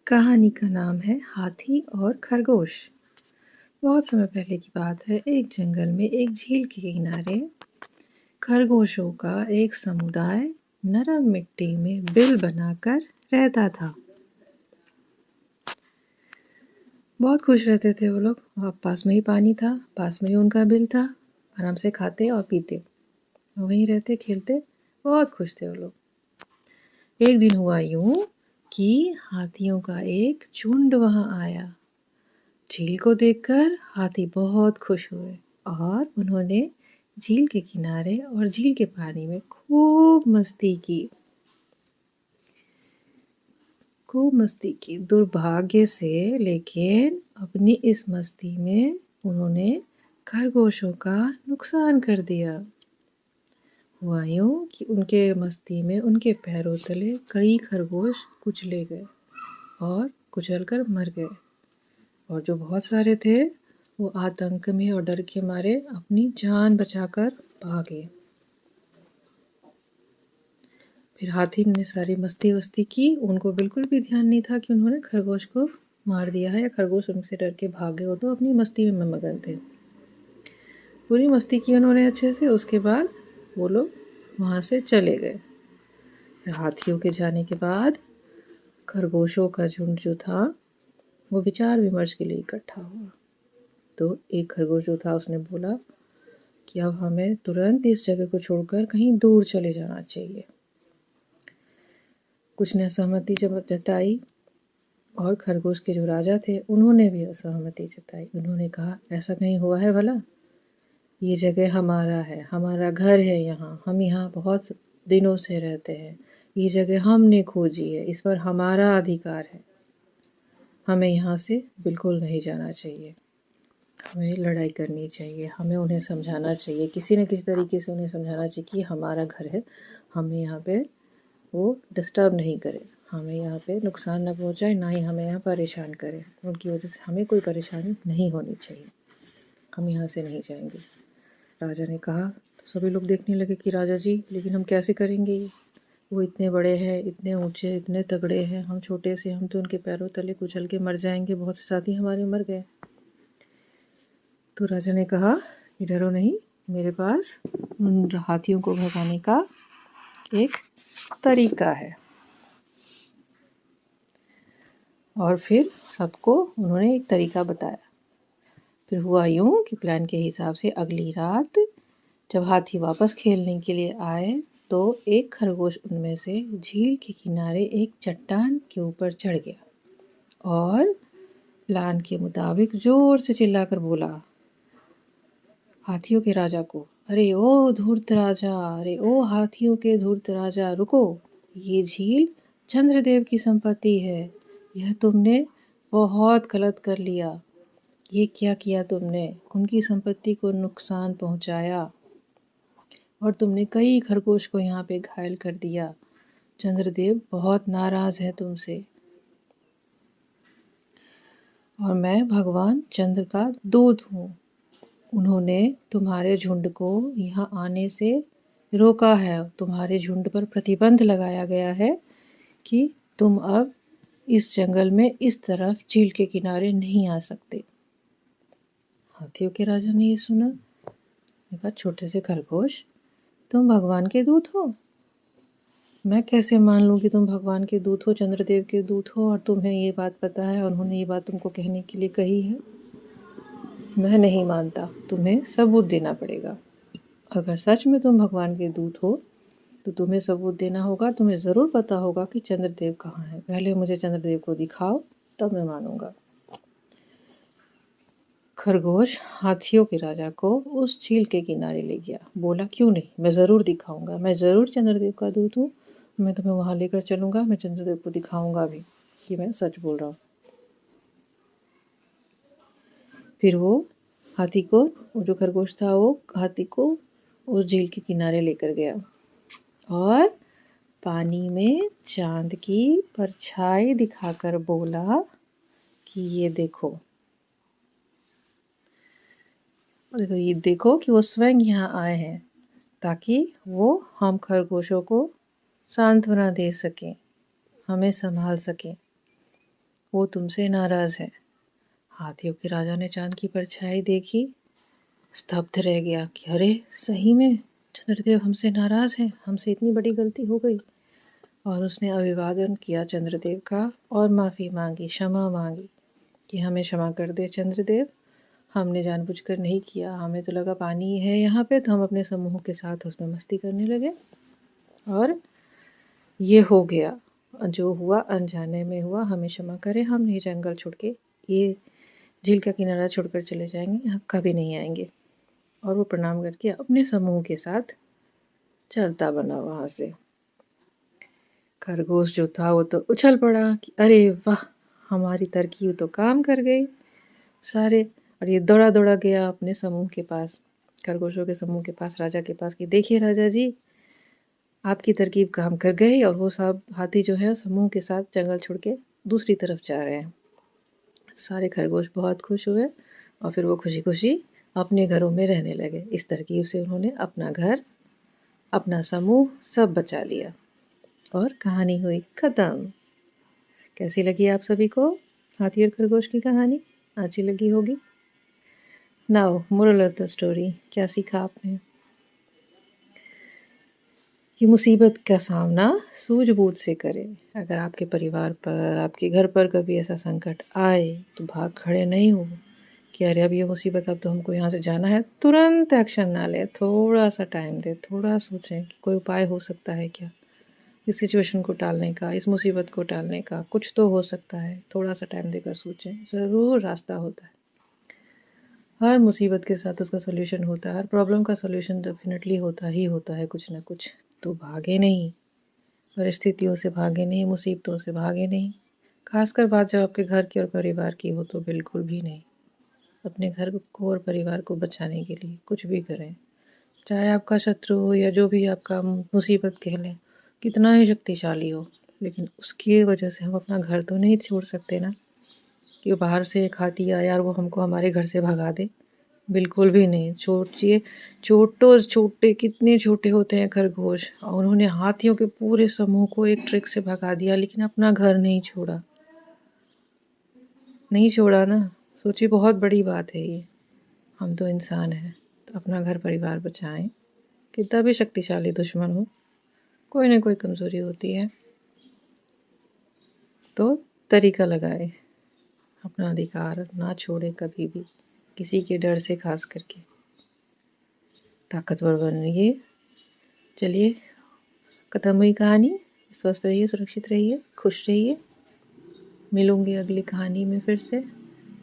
कहानी का नाम है हाथी और खरगोश। बहुत समय पहले की बात है। एक जंगल में एक झील के किनारे खरगोशों का एक समुदाय नरम मिट्टी में बिल बनाकर रहता था। बहुत खुश रहते थे वो लोग। पास में ही पानी था, पास में ही उनका बिल था। आराम से खाते और पीते, वहीं रहते खेलते, बहुत खुश थे वो लोग। एक दिन हुआ यूं कि हाथियों का एक झुंड वहां आया। झील को देखकर हाथी बहुत खुश हुए और उन्होंने झील के किनारे और झील के पानी में खूब मस्ती की। दुर्भाग्य से लेकिन अपनी इस मस्ती में उन्होंने खरगोशों का नुकसान कर दिया। हुआ यूं कि उनके मस्ती में उनके पैरों तले कई खरगोश कुचले गए और कुचलकर मर गए। और जो बहुत सारे थे वो आतंक में और डर के मारे अपनी जान बचाकर भागे। फिर हाथी ने सारी मस्ती वस्ती की। उनको बिल्कुल भी ध्यान नहीं था कि उन्होंने खरगोश को मार दिया है या खरगोश उनसे डर के भागे हो, तो अपनी मस्ती में मगन थे। पूरी मस्ती की उन्होंने अच्छे से। उसके बाद वो लोग वहाँ से चले गए। हाथियों के जाने के बाद खरगोशों का झुंड जो था वो विचार विमर्श के लिए इकट्ठा हुआ। तो एक खरगोश जो था उसने बोला कि अब हमें तुरंत इस जगह को छोड़कर कहीं दूर चले जाना चाहिए। कुछ ने असहमति जताई और खरगोश के जो राजा थे उन्होंने भी असहमति जताई। उन्होंने कहा, ऐसा कहीं हुआ है भला? ये जगह हमारा है, हमारा घर है, हम यहाँ बहुत दिनों से रहते हैं। ये जगह हमने खोजी है, इस पर हमारा अधिकार है। हमें यहाँ से बिल्कुल नहीं जाना चाहिए। हमें लड़ाई करनी चाहिए, हमें उन्हें समझाना चाहिए, किसी न किसी तरीके से उन्हें समझाना चाहिए कि हमारा घर है, हमें यहाँ पे वो डिस्टर्ब नहीं करे, हमें यहाँ पे नुकसान न पहुँचाए, ना ही हमें यहाँ परेशान करे। उनकी वजह से हमें कोई परेशानी नहीं होनी चाहिए, हम यहाँ से नहीं जाएंगे। राजा ने कहा। तो सभी लोग देखने लगे कि राजा जी, लेकिन हम कैसे करेंगे ये? वो इतने बड़े हैं, इतने ऊंचे, इतने तगड़े हैं, हम छोटे से, हम तो उनके पैरों तले कुचल के मर जाएंगे। बहुत से साथी हमारे मर गए। तो राजा ने कहा कि डरो नहीं, मेरे पास उन हाथियों को भगाने का एक तरीका है। और फिर सबको उन्होंने एक तरीका बताया। फिर हुआ यूं कि प्लान के हिसाब से अगली रात जब हाथी वापस खेलने के लिए आए तो एक खरगोश उनमें से झील के किनारे एक चट्टान के ऊपर चढ़ गया और प्लान के मुताबिक जोर से चिल्लाकर बोला हाथियों के राजा को, अरे ओ धूर्त राजा, अरे ओ हाथियों के धूर्त राजा, रुको। ये झील चंद्रदेव की संपत्ति है। यह तुमने बहुत गलत कर लिया। ये क्या किया तुमने? उनकी संपत्ति को नुकसान पहुंचाया और तुमने कई खरगोश को यहाँ पे घायल कर दिया। चंद्रदेव बहुत नाराज है तुमसे और मैं भगवान चंद्र का दूत हूँ। उन्होंने तुम्हारे झुंड को यहाँ आने से रोका है। तुम्हारे झुंड पर प्रतिबंध लगाया गया है कि तुम अब इस जंगल में इस तरफ झील के किनारे नहीं आ सकते। हाथियों के राजा ने ये सुना। कहा, छोटे से खरगोश, तुम भगवान के दूत हो? मैं कैसे मान लूं कि तुम भगवान के दूत हो, चंद्रदेव के दूत हो, और तुम्हें ये बात पता है और उन्होंने ये बात तुमको कहने के लिए कही है? मैं नहीं मानता, तुम्हें सबूत देना पड़ेगा। अगर सच में तुम भगवान के दूत हो तो तुम्हें सबूत देना होगा। तुम्हें ज़रूर पता होगा कि चंद्रदेव कहाँ है। पहले मुझे चंद्रदेव को दिखाओ, तब मैं मानूंगा। खरगोश हाथियों के राजा को उस झील के किनारे ले गया। बोला, क्यों नहीं, मैं ज़रूर दिखाऊंगा, मैं ज़रूर चंद्रदेव का दूत हूँ। मैं तुम्हें वहाँ लेकर चलूँगा, मैं चंद्रदेव को दिखाऊंगा भी कि मैं सच बोल रहा हूँ। फिर वो जो खरगोश था वो हाथी को उस झील के किनारे लेकर गया और पानी में चांद की परछाई दिखाकर बोला कि ये देखो कि वो स्वयं यहाँ आए हैं ताकि वो हम खरगोशों को सांत्वना दे सकें, हमें संभाल सकें। वो तुमसे नाराज़ है। हाथियों के राजा ने चाँद की परछाई देखी, स्तब्ध रह गया कि अरे सही में चंद्रदेव हमसे नाराज़ हैं, हमसे इतनी बड़ी गलती हो गई। और उसने अभिवादन किया चंद्रदेव का और माफ़ी मांगी, क्षमा मांगी कि हमें क्षमा कर दे चंद्रदेव, हमने जानबूझकर नहीं किया, हमें तो लगा पानी है यहाँ पे, तो हम अपने समूह के साथ उसमें मस्ती करने लगे और ये हो गया, जो हुआ अनजाने में हुआ, हमें क्षमा करें, हम ये जंगल छोड़ के, ये झील का किनारा छोड़कर चले जाएंगे, यहाँ कभी नहीं आएंगे। और वो प्रणाम करके अपने समूह के साथ चलता बना वहाँ से। खरगोश जो था वो तो उछल पड़ा कि अरे वाह, हमारी तरकीब तो काम कर गई सारे। और ये दौड़ा दौड़ा गया अपने समूह के पास, खरगोशों के समूह के पास, राजा के पास कि देखिए राजा जी, आपकी तरकीब काम कर गई और वो सब हाथी जो है समूह के साथ जंगल छोड़ के दूसरी तरफ जा रहे हैं। सारे खरगोश बहुत खुश हुए और फिर वो खुशी खुशी अपने घरों में रहने लगे। इस तरकीब से उन्होंने अपना घर, अपना समूह सब बचा लिया और कहानी हुई ख़त्म। कैसी लगी आप सभी को हाथी और खरगोश की कहानी? अच्छी लगी होगी। Now moral of the story, क्या सीखा आपने? कि मुसीबत का सामना सूझबूझ से करें। अगर आपके परिवार पर, आपके घर पर कभी ऐसा संकट आए तो भाग खड़े नहीं हो कि अरे अब ये मुसीबत, अब तो हमको यहाँ से जाना है। तुरंत एक्शन ना लें, थोड़ा सा टाइम दें, थोड़ा सोचें कि कोई उपाय हो सकता है क्या इस सिचुएशन को टालने का, इस मुसीबत को टालने का। कुछ तो हो सकता है, थोड़ा सा टाइम देकर सोचें, ज़रूर रास्ता होता है। हर मुसीबत के साथ उसका सॉल्यूशन होता है, हर प्रॉब्लम का सॉल्यूशन डेफिनेटली होता ही होता है कुछ ना कुछ। तो भागे नहीं, परिस्थितियों से भागे नहीं, मुसीबतों से भागे नहीं। खासकर बात जब आपके घर की और परिवार की हो तो बिल्कुल भी नहीं। अपने घर को और परिवार को बचाने के लिए कुछ भी करें, चाहे आपका शत्रु हो या जो भी आपका मुसीबत कह लें, कितना ही शक्तिशाली हो, लेकिन उसकी वजह से हम अपना घर तो नहीं छोड़ सकते ना, कि बाहर से एक हाथी आया और वो हमको हमारे घर से भगा दे। बिल्कुल भी नहीं। सोचिए, छोटो छोटे कितने छोटे होते हैं खरगोश, और उन्होंने हाथियों के पूरे समूह को एक ट्रिक से भगा दिया, लेकिन अपना घर नहीं छोड़ा। नहीं छोड़ा ना। सोचिए, बहुत बड़ी बात है ये। हम तो इंसान हैं, तो अपना घर परिवार बचाएं। कितना भी शक्तिशाली दुश्मन हो, कोई ना कोई कमज़ोरी होती है, तो तरीका लगाए, अपना अधिकार ना छोड़े कभी भी, किसी के डर से खास करके। ताकतवर बनिए। चलिए, खत्म हुई कहानी। स्वस्थ रहिए, सुरक्षित रहिए, खुश रहिए। मिलूंगी अगली कहानी में फिर से।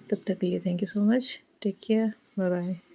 तब तक के लिए thank you so much. Take care, bye bye.